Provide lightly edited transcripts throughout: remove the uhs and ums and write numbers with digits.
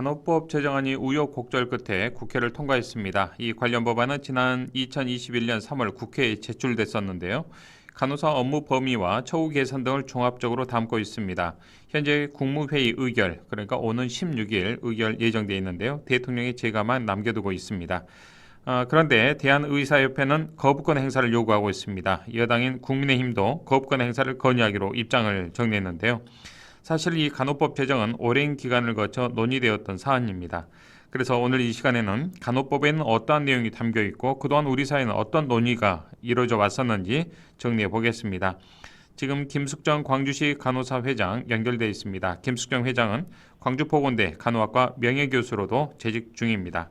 간호법 제정안이 우여곡절 끝에 국회를 통과했습니다. 이 관련 법안은 지난 2021년 3월 국회에 제출됐었는데요. 간호사 업무 범위와 처우 개선 등을 종합적으로 담고 있습니다. 현재 국무회의 의결, 그러니까 오는 16일 의결 예정돼 있는데요. 대통령의 제가만 남겨두고 있습니다. 그런데 대한의사협회는 거부권 행사를 요구하고 있습니다. 여당인 국민의힘도 거부권 행사를 건의하기로 입장을 정리했는데요. 사실 이 간호법 제정은 오랜 기간을 거쳐 논의되었던 사안입니다. 그래서 오늘 이 시간에는 간호법에는 어떠한 내용이 담겨 있고 그동안 우리 사회는 어떤 논의가 이루어져 왔었는지 정리해 보겠습니다. 지금 김숙정 광주시 간호사 회장 연결돼 있습니다. 김숙정 회장은 광주보건대 간호학과 명예교수로도 재직 중입니다.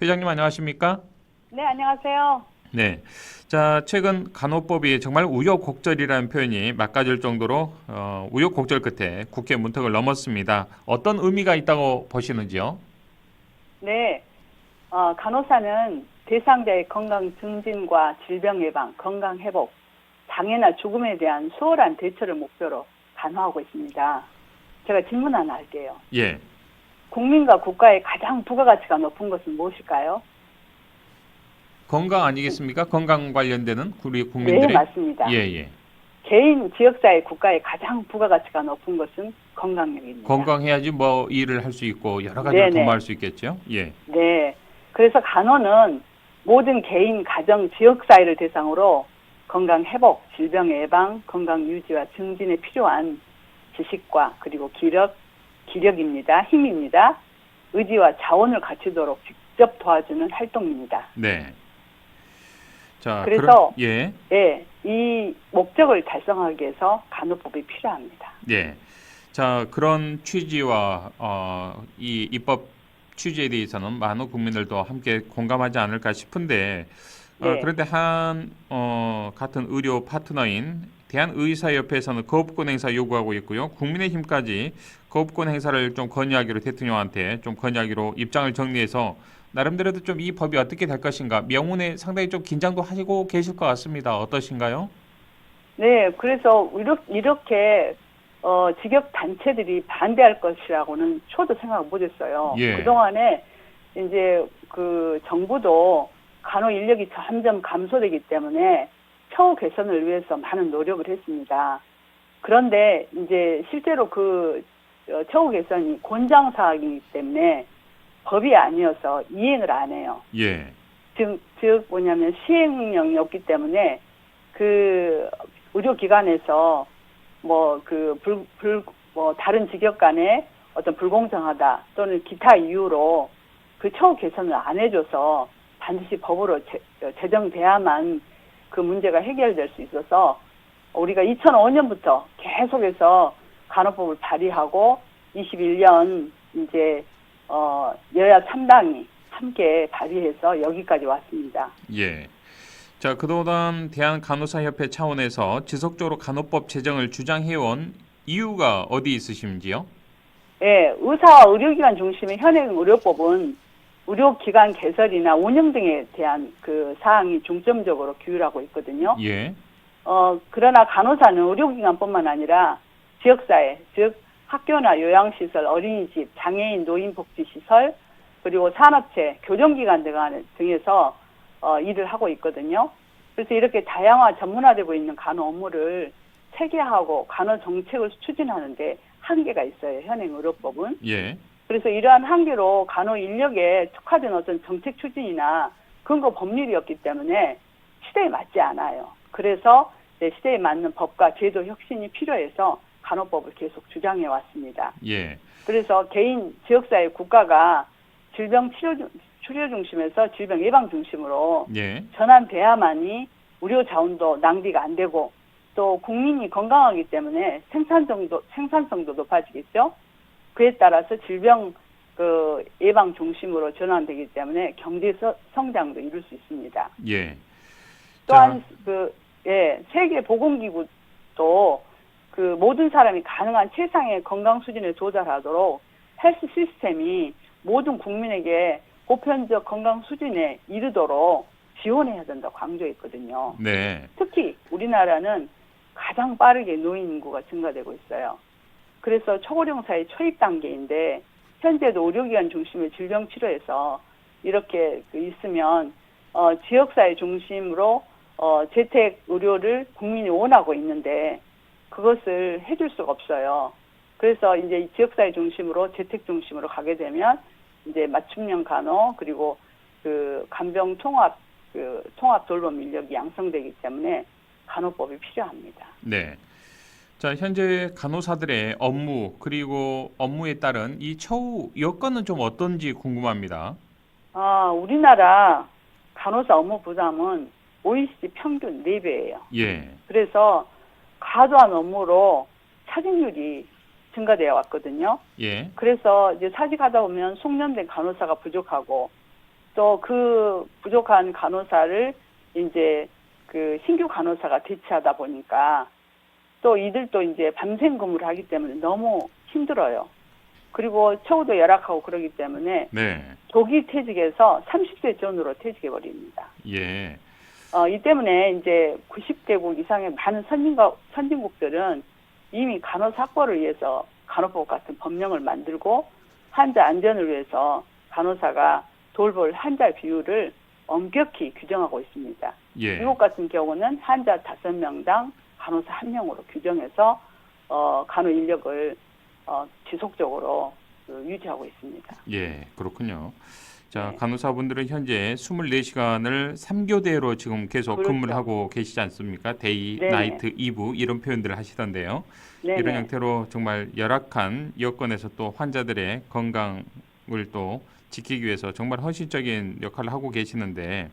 회장님 안녕하십니까? 네, 안녕하세요. 네. 자, 최근 간호법이 정말 우여곡절이라는 표현이 막가질 정도로 우여곡절 끝에 국회 문턱을 넘었습니다. 어떤 의미가 있다고 보시는지요? 네, 간호사는 대상자의 건강 증진과 질병 예방, 건강 회복, 장애나 죽음에 대한 수월한 대처를 목표로 간호하고 있습니다. 제가 질문 하나 할게요. 예. 국민과 국가의 가장 부가가치가 높은 것은 무엇일까요? 건강 아니겠습니까? 건강 관련되는 우리 국민들의. 네, 맞습니다. 예, 예. 개인, 지역사회, 국가의 가장 부가가치가 높은 것은 건강력입니다. 건강해야지 뭐 일을 할 수 있고 여러 가지로 네네. 도모할 수 있겠죠. 예. 네, 그래서 간호는 모든 개인, 가정, 지역사회를 대상으로 건강 회복, 질병 예방, 건강 유지와 증진에 필요한 지식과 그리고 기력입니다. 힘입니다. 의지와 자원을 갖추도록 직접 도와주는 활동입니다. 네. 자, 그래서 예. 예, 이 목적을 달성하기 위해서 간호법이 필요합니다. 예. 자, 그런 취지와 이 입법 취지에 대해서는 많은 국민들도 함께 공감하지 않을까 싶은데 네. 그런데 같은 의료 파트너인 대한의사협회에서는 거부권 행사 요구하고 있고요. 국민의힘까지 거부권 행사를 좀 건의하기로 대통령한테 좀 건의하기로 입장을 정리해서 나름대로도 좀 이 법이 어떻게 될 것인가 명운에 상당히 좀 긴장도 하시고 계실 것 같습니다. 어떠신가요? 네, 그래서 이렇게 직역 단체들이 반대할 것이라고는 초도 생각 못했어요. 예. 그동안에 이제 그 정부도 간호 인력이 점점 감소되기 때문에 처우 개선을 위해서 많은 노력을 했습니다. 그런데 이제 실제로 그 처우 개선이 권장 사항이기 때문에 법이 아니어서 이행을 안 해요. 예. 즉 뭐냐면 시행령이 없기 때문에 그 의료기관에서 뭐 다른 직역 간에 어떤 불공정하다 또는 기타 이유로 그 처우 개선을 안 해줘서 반드시 법으로 제정돼야만 그 문제가 해결될 수 있어서 우리가 2005년부터 계속해서 간호법을 발의하고 21년 이제 여야 3당이 함께 발의해서 여기까지 왔습니다. 예. 자, 그동안 대한간호사협회 차원에서 지속적으로 간호법 제정을 주장해온 이유가 어디 있으신지요? 예, 의사와 의료기관 중심의 현행 의료법은 의료기관 개설이나 운영 등에 대한 그 사항이 중점적으로 규율하고 있거든요. 예. 그러나 간호사는 의료기관뿐만 아니라 지역사회, 즉 학교나 요양시설, 어린이집, 장애인 노인복지시설, 그리고 산업체, 교정기관 등에서 일을 하고 있거든요. 그래서 이렇게 다양화 전문화되고 있는 간호 업무를 체계하고 간호 정책을 추진하는데 한계가 있어요. 현행 의료법은. 예. 그래서 이러한 한계로 간호 인력에 특화된 어떤 정책 추진이나 근거 법률이 없기 때문에 시대에 맞지 않아요. 그래서 시대에 맞는 법과 제도 혁신이 필요해서 간호법을 계속 주장해 왔습니다. 예. 그래서 개인, 지역사회, 국가가 질병 치료 중심에서 질병 예방 중심으로 예. 전환돼야만이 의료 자원도 낭비가 안 되고 또 국민이 건강하기 때문에 생산성도 높아지겠죠. 그에 따라서 질병 예방 중심으로 전환되기 때문에 경제 성장도 이룰 수 있습니다. 예. 또한 세계 보건기구도 그 모든 사람이 가능한 최상의 건강 수준에 도달하도록 헬스 시스템이 모든 국민에게 보편적 건강 수준에 이르도록 지원해야 된다고 강조했거든요. 네. 특히 우리나라는 가장 빠르게 노인 인구가 증가되고 있어요. 그래서 초고령 사회 초입 단계인데 현재도 의료기관 중심의 질병치료에서 이렇게 있으면 지역사회 중심으로 재택 의료를 국민이 원하고 있는데 그것을 해줄 수가 없어요. 그래서 이제 이 지역사회 중심으로 재택 중심으로 가게 되면 이제 맞춤형 간호 그리고 그 간병 통합 돌봄 인력이 양성되기 때문에 간호법이 필요합니다. 네. 자, 현재 간호사들의 업무 그리고 업무에 따른 이 처우 여건은 좀 어떤지 궁금합니다. 우리나라 간호사 업무 부담은 OECD 평균 4배예요. 예. 그래서 과도한 업무로 사직률이 증가되어 왔거든요. 예. 그래서 이제 사직하다 보면 숙련된 간호사가 부족하고 또 그 부족한 간호사를 이제 그 신규 간호사가 대체하다 보니까 또 이들도 이제 밤샘 근무를 하기 때문에 너무 힘들어요. 그리고 처우도 열악하고 그러기 때문에 네. 조기 퇴직해서 30세 전후로 퇴직해 버립니다. 예. 이 때문에 이제 90개국 이상의 많은 선진국들은 이미 간호사 확보를 위해서 간호법 같은 법령을 만들고 환자 안전을 위해서 간호사가 돌볼 환자 비율을 엄격히 규정하고 있습니다. 예. 미국 같은 경우는 환자 5명당 간호사 1명으로 규정해서 간호 인력을 지속적으로 유지하고 있습니다. 예, 그렇군요. 자, 네. 간호사분들은 현재 24시간을 3교대로 지금 계속 그렇죠. 근무를 하고 계시지 않습니까? 데이, 네네. 나이트, 이브 이런 표현들을 하시던데요. 네네. 이런 형태로 정말 열악한 여건에서 또 환자들의 건강을 또 지키기 위해서 정말 헌신적인 역할을 하고 계시는데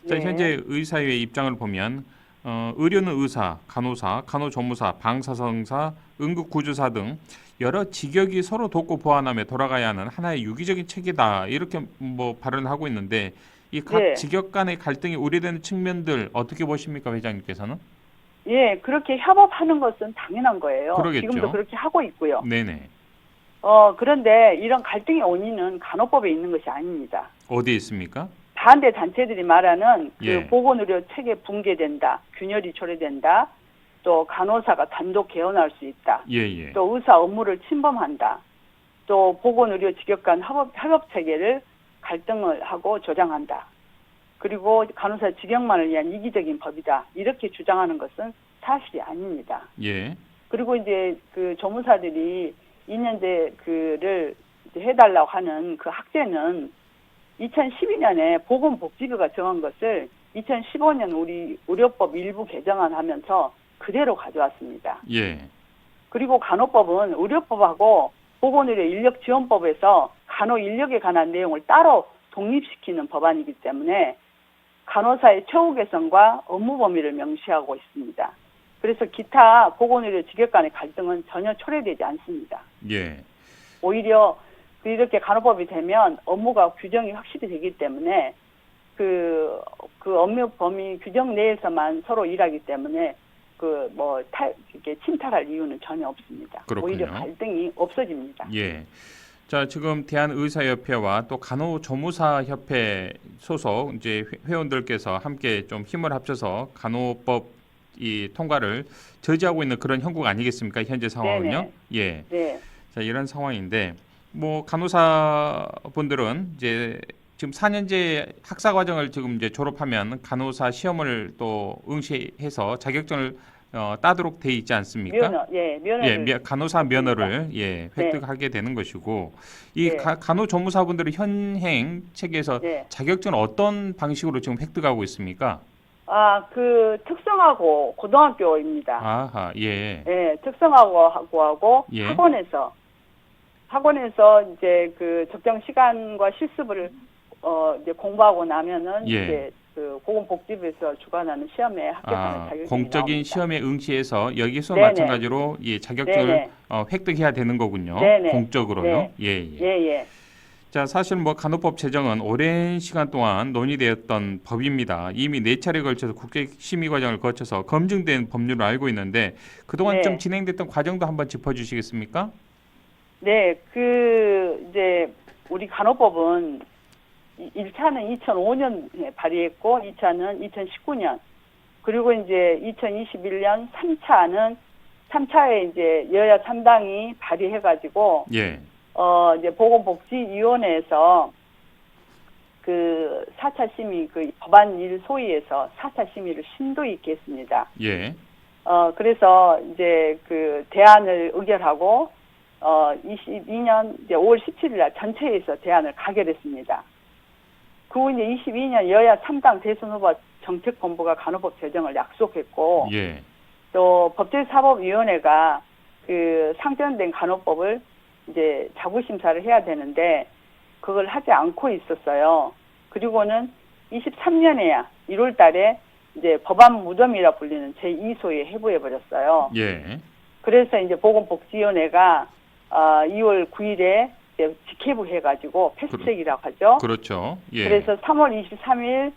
자, 네. 현재 의사의 입장을 보면 의료는 의사, 간호사, 간호조무사, 방사성사, 응급구조사 등 여러 직역이 서로 돕고 보완하며 돌아가야 하는 하나의 유기적인 체계다 이렇게 뭐 발언을 하고 있는데 이 각 네. 직역 간의 갈등이 우려되는 측면들 어떻게 보십니까, 회장님께서는? 예, 그렇게 협업하는 것은 당연한 거예요. 그러겠죠. 지금도 그렇게 하고 있고요. 네네. 그런데 이런 갈등의 원인은 간호법에 있는 것이 아닙니다. 어디에 있습니까? 반대 단체들이 말하는 예. 보건의료 체계 붕괴된다, 균열이 초래된다, 또 간호사가 단독 개원할 수 있다, 예예. 또 의사 업무를 침범한다, 또 보건의료 직역 간 협업 체계를 갈등을 하고 조장한다. 그리고 간호사 직역만을 위한 이기적인 법이다. 이렇게 주장하는 것은 사실이 아닙니다. 예. 그리고 이제 그 조무사들이 2년제 그를 이제 해달라고 하는 그 학제는 2012년에 보건복지부가 정한 것을 2015년 우리 의료법 일부 개정안 하면서 그대로 가져왔습니다. 예. 그리고 간호법은 의료법하고 보건의료 인력지원법에서 간호 인력에 관한 내용을 따로 독립시키는 법안이기 때문에 간호사의 처우 개선과 업무 범위를 명시하고 있습니다. 그래서 기타 보건의료 직역 간의 갈등은 전혀 초래되지 않습니다. 예. 오히려 이렇게 간호법이 되면 업무가 규정이 확실히 되기 때문에 그 업무 범위 규정 내에서만 서로 일하기 때문에 이렇게 침탈할 이유는 전혀 없습니다. 그렇군요. 오히려 갈등이 없어집니다. 예. 자, 지금 대한의사협회와 또 간호조무사협회 소속 이제 회원들께서 함께 좀 힘을 합쳐서 간호법 이 통과를 저지하고 있는 그런 형국 아니겠습니까? 현재 상황은요. 네네. 예. 네. 자, 이런 상황인데 뭐 간호사분들은 이제 지금 4년제 학사 과정을 지금 이제 졸업하면 간호사 시험을 또 응시해서 자격증을 따도록 돼 있지 않습니까? 면허를 간호사 면허를 네. 획득하게 되는 것이고 이 네. 간호조무사분들은 현행 체계에서 네. 자격증을 어떤 방식으로 지금 획득하고 있습니까? 그 특성화고 고등학교입니다. 아하, 예. 네, 특성화고하고 예. 학원에서 이제 그 적정 시간과 실습을 이제 공부하고 나면은 예. 이제 그 보건복지부에서 주관하는 시험에 합격하는 자격증이 공적인 나옵니다. 시험에 응시해서 여기서 네네. 마찬가지로 자격증을 네네. 획득해야 되는 거군요. 네네. 공적으로요. 네. 예. 예. 자, 사실 뭐 간호법 제정은 오랜 시간 동안 논의되었던 법입니다. 이미 4차례에 걸쳐서 국회 심의 과정을 거쳐서 검증된 법률을 알고 있는데 그동안 네. 좀 진행됐던 과정도 한번 짚어주시겠습니까? 네, 이제 우리 간호법은 1차는 2005년에 발의했고 2차는 2019년 그리고 이제 2021년 3차에 이제 여야 3당이 발의해가지고 예. 이제 보건복지위원회에서 그 4차 심의, 그 법안 일 소위에서 4차 심의를 심도 있게 했습니다. 예. 그래서 이제 그 대안을 의결하고, 22년 이제 5월 17일 날 전체에서 대안을 가결했습니다. 그 후 이제 22년 여야 3당 대선 후보 정책본부가 간호법 제정을 약속했고, 예. 또 법제사법위원회가 그 상정된 간호법을 이제 자구심사를 해야 되는데, 그걸 하지 않고 있었어요. 그리고는 23년에야 1월 달에 이제 법안 무덤이라 불리는 제2소에 해부해버렸어요. 예. 그래서 이제 보건복지위원회가 2월 9일에 이제 직회부 해가지고 패스트트랙이라고 하죠. 그렇죠. 예. 그래서 3월 23일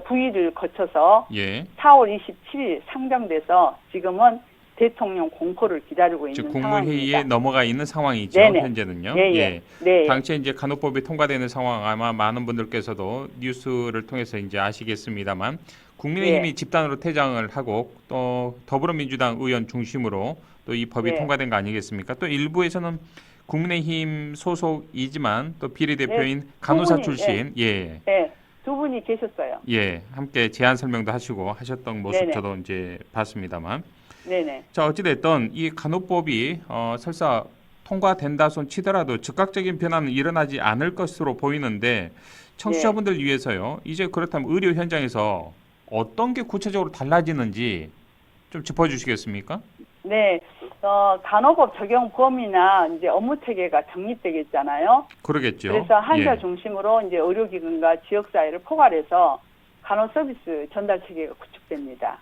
부의를 거쳐서 예. 4월 27일 상정돼서 지금은 대통령 공포를 기다리고 있는 즉 상황입니다. 국무회의에 넘어가 있는 상황이죠. 네네. 현재는요. 예. 네. 당시에 이제 간호법이 통과되는 상황 아마 많은 분들께서도 뉴스를 통해서 이제 아시겠습니다만 국민의힘이 예. 집단으로 퇴장을 하고 또 더불어민주당 의원 중심으로 또 이 법이 예. 통과된 거 아니겠습니까? 또 일부에서는 국민의힘 소속이지만 또 비례대표인 간호사 두 분이, 출신 예. 네, 두 분이 계셨어요. 예, 함께 제안 설명도 하시고 하셨던 모습 네네. 저도 이제 봤습니다만. 네네. 자, 어찌됐든 이 간호법이 설사 통과된다 손 치더라도 즉각적인 변화는 일어나지 않을 것으로 보이는데 청취자분들 위해서요. 이제 그렇다면 의료 현장에서 어떤 게 구체적으로 달라지는지 좀 짚어주시겠습니까? 네, 간호법 적용 범위나 이제 업무 체계가 정립되겠잖아요. 그러겠죠. 그래서 환자 예. 중심으로 이제 의료기관과 지역사회를 포괄해서 간호 서비스 전달 체계가 구축됩니다.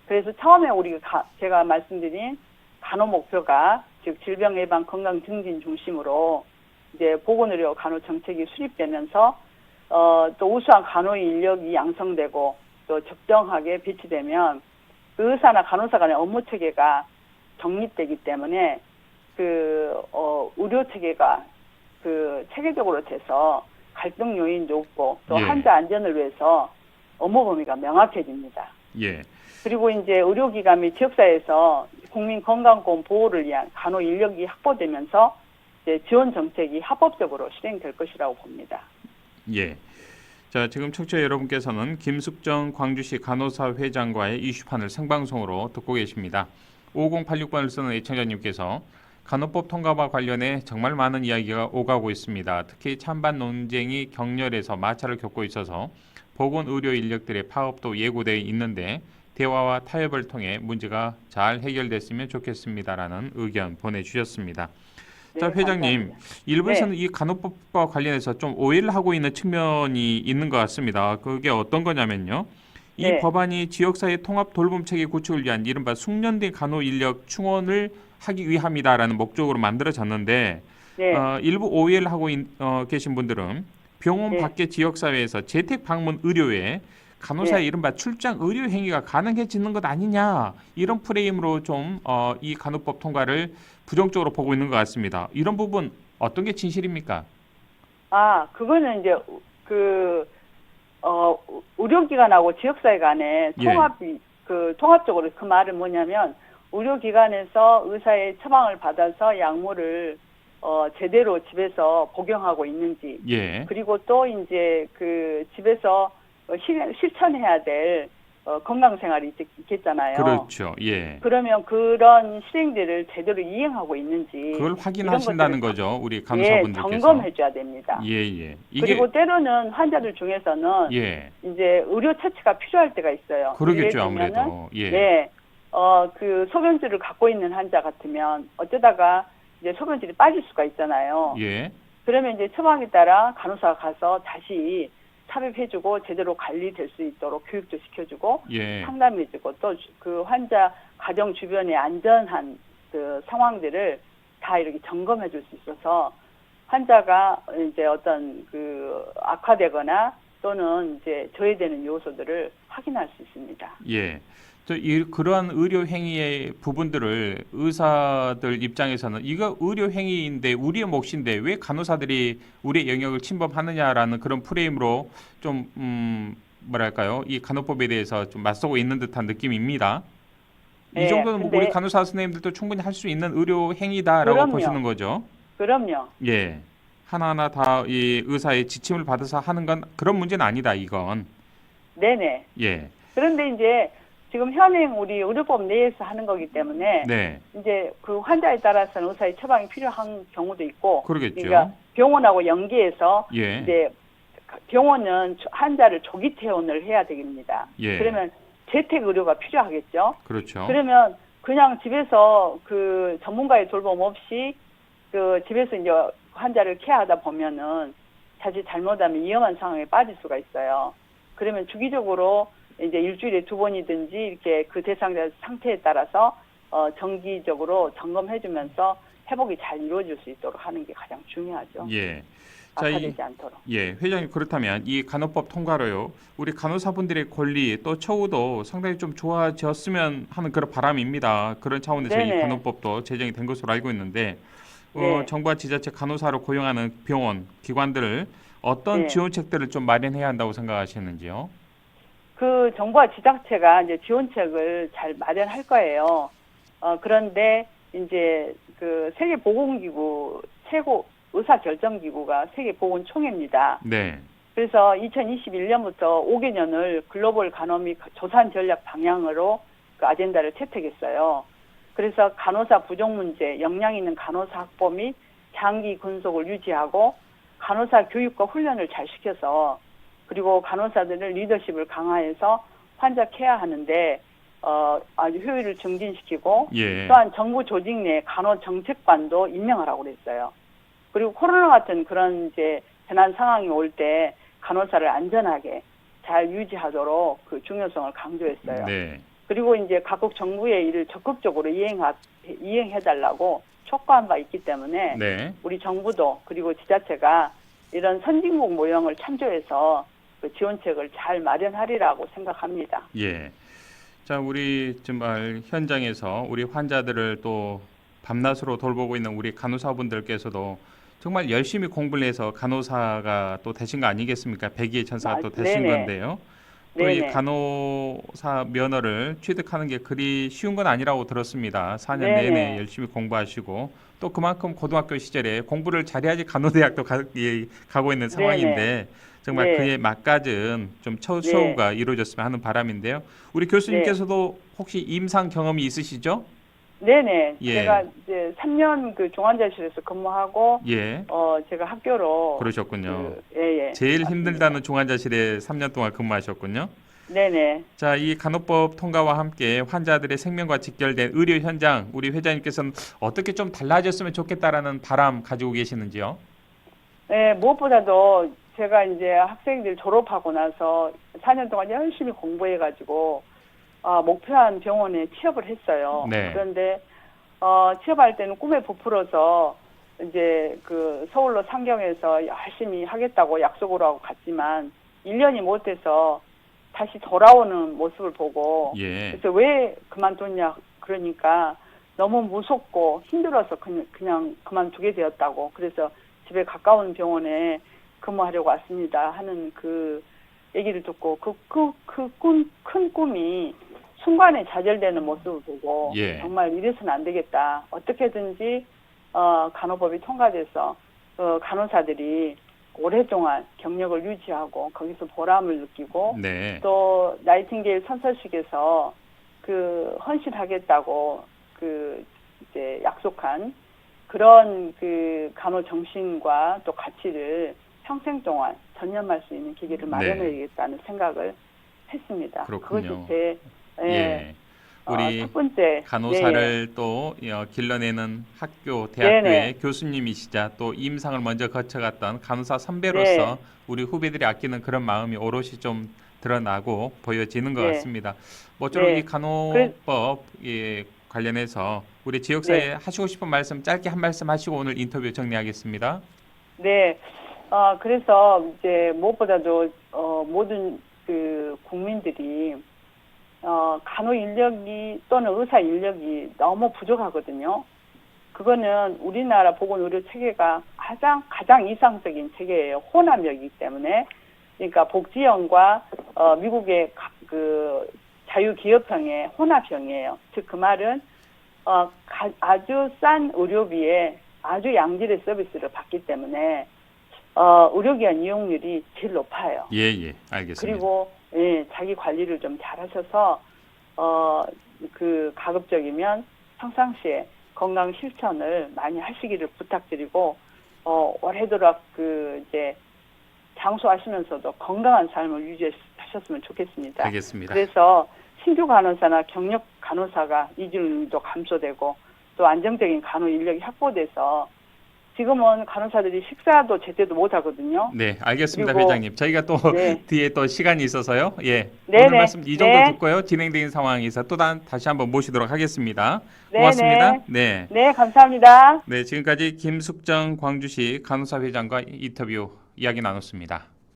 그래서 처음에 제가 말씀드린 간호 목표가 즉 질병 예방 건강 증진 중심으로 이제 보건의료 간호 정책이 수립되면서 또 우수한 간호 인력이 양성되고 또 적정하게 배치되면 그 의사나 간호사 간의 업무 체계가 정립되기 때문에 의료 체계가 체계적으로 돼서 갈등 요인도 없고 또 예. 환자 안전을 위해서 업무 범위가 명확해집니다. 예. 그리고 이제 의료기관 및 지역사회에서 국민 건강보험 보호를 위한 간호 인력이 확보되면서 이제 지원 정책이 합법적으로 실행될 것이라고 봅니다. 예. 자, 지금 청취자 여러분께서는 김숙정 광주시 간호사 회장과의 이슈판을 생방송으로 듣고 계십니다. 5086번을 쓰는 애청자님께서 간호법 통과와 관련해 정말 많은 이야기가 오가고 있습니다. 특히 찬반 논쟁이 격렬해서 마찰을 겪고 있어서 보건의료 인력들의 파업도 예고되어 있는데 대화와 타협을 통해 문제가 잘 해결됐으면 좋겠습니다라는 의견 보내주셨습니다. 네, 자, 회장님, 감사합니다. 일부에서는 네. 이 간호법과 관련해서 좀 오해를 하고 있는 측면이 있는 것 같습니다. 그게 어떤 거냐면요. 이 네. 법안이 지역사회 통합 돌봄 체계 구축을 위한 이른바 숙련된 간호 인력 충원을 하기 위함이다라는 목적으로 만들어졌는데 네. 일부 오해를 하고 계신 분들은 병원 네. 밖의 지역사회에서 재택 방문 의료에 간호사의 네. 이른바 출장 의료 행위가 가능해지는 것 아니냐 이런 프레임으로 좀 이 간호법 통과를 부정적으로 보고 있는 것 같습니다. 이런 부분 어떤 게 진실입니까? 그거는 이제 의료기관하고 지역사회 간에 예. 통합적으로 그 말은 뭐냐면 의료기관에서 의사의 처방을 받아서 약물을 제대로 집에서 복용하고 있는지, 예. 그리고 또 이제 그 집에서 실천해야 될 건강생활이 있겠잖아요. 그렇죠. 예. 그러면 그런 실행들을 제대로 이행하고 있는지 그걸 확인하신다는 이런 것들을 거죠, 우리 예, 간호사분들께서. 점검해줘야 됩니다. 예, 예. 이게 그리고 때로는 환자들 중에서는 예. 이제 의료 처치가 필요할 때가 있어요. 그러겠죠, 예를 들면은, 아무래도. 예. 네, 그 소변줄을 갖고 있는 환자 같으면 어쩌다가 이제 소변줄이 빠질 수가 있잖아요. 예. 그러면 이제 처방에 따라 간호사가 가서 다시 삽입해주고 제대로 관리될 수 있도록 교육도 시켜주고 예. 상담해주고 또 그 환자 가정 주변의 안전한 그 상황들을 다 이렇게 점검해줄 수 있어서 환자가 이제 어떤 그 악화되거나 또는 이제 저해되는 요소들을 확인할 수 있습니다. 예. 그러한 의료 행위의 부분들을 의사들 입장에서는 이거 의료 행위인데 우리의 몫인데 왜 간호사들이 우리의 영역을 침범하느냐라는 그런 프레임으로 좀 뭐랄까요? 이 간호법에 대해서 좀 맞서고 있는 듯한 느낌입니다. 이 네, 정도는 근데 우리 간호사 선생님들도 충분히 할 수 있는 의료 행위다라고 그럼요. 보시는 거죠. 그럼요. 예. 하나하나 다 이 의사의 지침을 받아서 하는 건 그런 문제는 아니다, 이건. 네네. 예. 그런데 이제 지금 현행 우리 의료법 내에서 하는 거기 때문에 네. 이제 그 환자에 따라서는 의사의 처방이 필요한 경우도 있고, 그러겠죠. 그러니까 병원하고 연계해서 예. 이제 병원은 환자를 조기 퇴원을 해야 됩니다. 예. 그러면 재택 의료가 필요하겠죠. 그렇죠. 그러면 그냥 집에서 그 전문가의 돌봄 없이 그 집에서 이제 환자를 케어하다 보면은 자칫 잘못하면 위험한 상황에 빠질 수가 있어요. 그러면 주기적으로 이제 일주일에 2번이든지 이렇게 그 대상자 상태에 따라서 정기적으로 점검해주면서 회복이 잘 이루어질 수 있도록 하는 게 가장 중요하죠. 예. 자, 악화되지 않도록. 예, 회장님 그렇다면 이 간호법 통과로요. 우리 간호사분들의 권리 또 처우도 상당히 좀 좋아졌으면 하는 그런 바람입니다. 그런 차원에서 이 네네. 간호법도 제정이 된 것으로 알고 있는데 네. 정부와 지자체 간호사로 고용하는 병원, 기관들을 어떤 네. 지원책들을 좀 마련해야 한다고 생각하시는지요? 그 정부와 지자체가 이제 지원책을 잘 마련할 거예요. 그런데 이제 그 세계보건기구 최고 의사결정기구가 세계보건총회입니다. 네. 그래서 2021년부터 5개년을 글로벌 간호 및 조산 전략 방향으로 그 아젠다를 채택했어요. 그래서 간호사 부족 문제, 역량 있는 간호사 확보 및 장기 근속을 유지하고 간호사 교육과 훈련을 잘 시켜서 그리고 간호사들을 리더십을 강화해서 환자 케어하는데 아주 효율을 증진시키고 예. 또한 정부 조직 내 간호 정책관도 임명하라고 그랬어요. 그리고 코로나 같은 그런 이제 재난 상황이 올 때 간호사를 안전하게 잘 유지하도록 그 중요성을 강조했어요. 네. 그리고 이제 각국 정부의 일을 적극적으로 이행해달라고 촉구한 바 있기 때문에 네. 우리 정부도 그리고 지자체가 이런 선진국 모형을 참조해서 그 지원책을 잘 마련하리라고 생각합니다. 예. 자, 우리 정말 현장에서 우리 환자들을 또 밤낮으로 돌보고 있는 우리 간호사분들께서도 정말 열심히 공부를 해서 간호사가 또 되신 거 아니겠습니까? 백의의 천사가 또 되신 네네. 건데요. 또 이 네네. 간호사 면허를 취득하는 게 그리 쉬운 건 아니라고 들었습니다. 4년 내내 네네. 열심히 공부하시고 또 그만큼 고등학교 시절에 공부를 잘해야지 간호대학도 가고 있는 상황인데 정말 네. 그에 맞가진 좀 네. 처우가 이루어졌으면 하는 바람인데요. 우리 교수님께서도 혹시 임상 경험이 있으시죠? 네네. 예. 제가 이제 3년 그 중환자실에서 근무하고 예, 제가 학교로 그러셨군요. 예예. 제일 맞습니다. 힘들다는 중환자실에 3년 동안 근무하셨군요. 네네. 자, 이 간호법 통과와 함께 환자들의 생명과 직결된 의료 현장, 우리 회장님께서는 어떻게 좀 달라졌으면 좋겠다라는 바람 가지고 계시는지요? 네, 무엇보다도 제가 이제 학생들 졸업하고 나서 4년 동안 열심히 공부해가지고 목표한 병원에 취업을 했어요. 네. 그런데 취업할 때는 꿈에 부풀어서 이제 그 서울로 상경해서 열심히 하겠다고 약속을 하고 갔지만 1년이 못 돼서 다시 돌아오는 모습을 보고 예. 그래서 왜 그만뒀냐 그러니까 너무 무섭고 힘들어서 그냥 그만두게 되었다고. 그래서 집에 가까운 병원에 근무하려고 왔습니다 하는 그 얘기를 듣고 큰 꿈이 순간에 좌절되는 모습을 보고 예. 정말 이래서는 안 되겠다. 어떻게든지 간호법이 통과돼서 간호사들이 오랫동안 경력을 유지하고 거기서 보람을 느끼고 네. 또 나이팅게일 선설식에서 그 헌신하겠다고 그 이제 약속한 그런 그 간호 정신과 또 가치를 평생 동안 전념할 수 있는 기회를 마련해야겠다는 생각을 했습니다. 그렇군요. 그것이 제 예. 우리 첫 번째 간호사를 또 길러내는 학교, 대학교의 네네. 교수님이시자 또 임상을 먼저 거쳐갔던 간호사 선배로서 우리 후배들이 아끼는 그런 마음이 오롯이 좀 드러나고 보여지는 것 네. 같습니다. 모쪼록 네. 이 간호법 관련해서 우리 지역사회에 하시고 싶은 말씀 짧게 한 말씀 하시고 오늘 인터뷰 정리하겠습니다. 네. 그래서 이제 무엇보다도 모든 그 국민들이 간호 인력이 또는 의사 인력이 너무 부족하거든요. 그거는 우리나라 보건의료 체계가 가장 이상적인 체계예요. 호남역이기 때문에. 그러니까 복지형과 미국의 그 자유기업형의 혼합형이에요. 즉 그 말은 아주 싼 의료비에 아주 양질의 서비스를 받기 때문에 의료기관 이용률이 제일 높아요. 예, 알겠습니다. 그리고 예, 자기 관리를 좀 잘하셔서 가급적이면 평상시에 건강 실천을 많이 하시기를 부탁드리고 올해도록 이제 장수하시면서도 건강한 삶을 유지하셨으면 좋겠습니다. 알겠습니다. 그래서 신규 간호사나 경력 간호사가 이중도 감소되고 또 안정적인 간호 인력이 확보돼서 지금은 간호사들이 식사도 제대로 못 하거든요. 네, 알겠습니다, 그리고- 회장님. 저희가 또 네. 뒤에 또 시간이 있어서요. 예, 네, 오늘 네. 말씀 이 정도 네. 듣고요. 진행되는 상황에서 또 다시 한번 모시도록 하겠습니다. 네, 고맙습니다. 네. 네. 네, 감사합니다. 네, 지금까지 김숙정 광주시 간호사 회장과 인터뷰 이야기 나눴습니다.